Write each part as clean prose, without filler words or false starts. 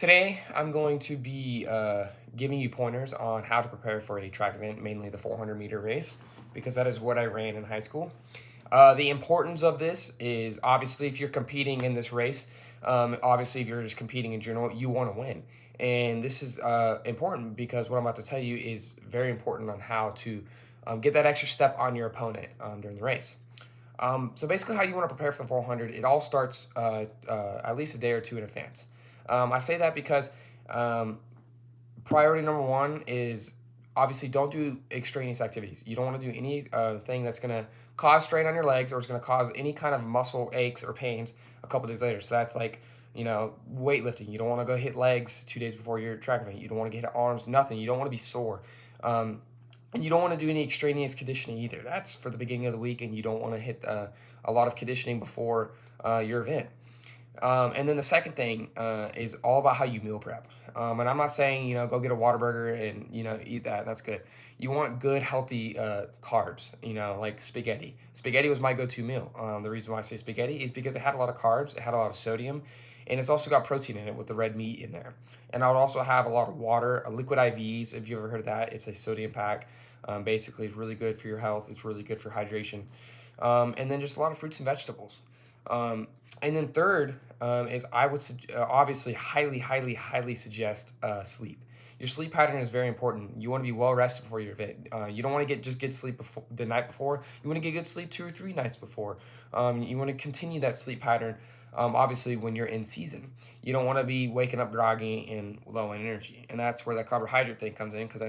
Today, I'm going to be giving you pointers on how to prepare for a track event, mainly the 400-meter race, because that is what I ran in high school. The importance of this is obviously if you're competing in this race, obviously if you're just competing in general, you want to win. And this is important because what I'm about to tell you is very important on how to get that extra step on your opponent during the race. So basically, how you want to prepare for the 400, it all starts at least a day or two in advance. I say that because um, priority number one is obviously don't do extraneous activities. You don't want to do any thing that's going to cause strain on your legs or is going to cause any kind of muscle aches or pains a couple days later. So that's like, weightlifting. You don't want to go hit legs 2 days before your track event. You don't want to get hit arms, nothing. You don't want to be sore. And you don't want to do any extraneous conditioning either. That's for the beginning of the week, and you don't want to hit a lot of conditioning before your event. And then the second thing is all about how you meal prep. And I'm not saying, go get a Whataburger and, eat that. That's good. You want good, healthy carbs, like spaghetti. Spaghetti was my go-to meal. The reason why I say spaghetti is because it had a lot of carbs, it had a lot of sodium, and it's also got protein in it with the red meat in there. And I would also have a lot of water, liquid IVs, if you ever heard of that. It's a sodium pack. Basically, it's really good for your health. It's really good for hydration. And then just a lot of fruits and vegetables. And then third is I would obviously highly, highly, highly suggest sleep. Your sleep pattern is very important. You want to be well rested before your event. You don't want to get just good sleep before, the night before. You want to get good sleep 2 or 3 nights before. You want to continue that sleep pattern. Obviously, when you're in season, you don't want to be waking up groggy and low in energy, and that's where that carbohydrate thing comes in because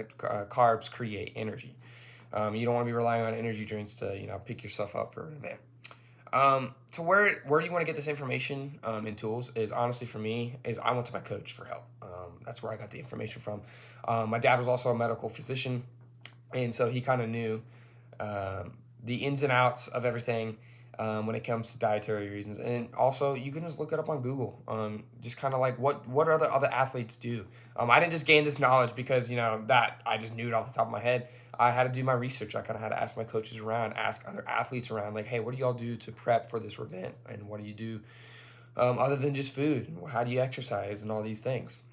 carbs create energy. You don't want to be relying on energy drinks to pick yourself up for an event. So where you want to get this information and tools is honestly for me is I went to my coach for help. That's where I got the information from. My dad was also a medical physician, and so he kind of knew the ins and outs of everything when it comes to dietary reasons. And also, you can just look it up on Google. Just kind of like what other athletes do. I didn't just gain this knowledge because that I just knew it off the top of my head. I had to do my research. I kind of had to ask my coaches around, ask other athletes around, like, hey, what do y'all do to prep for this event, and what do you do other than just food? How do you exercise and all these things?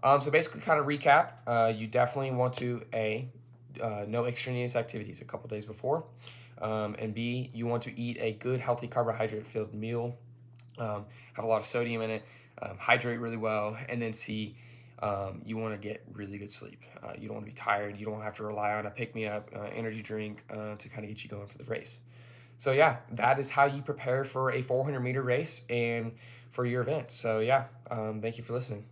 So basically, kind of recap. You definitely want to no extraneous activities a couple days before. And B, you want to eat a good, healthy, carbohydrate filled meal, have a lot of sodium in it, hydrate really well. And then C, you want to get really good sleep. You don't want to be tired. You don't have to rely on a pick me up energy drink to kind of get you going for the race. So, yeah, that is how you prepare for a 400-meter race and for your event. So, yeah, thank you for listening.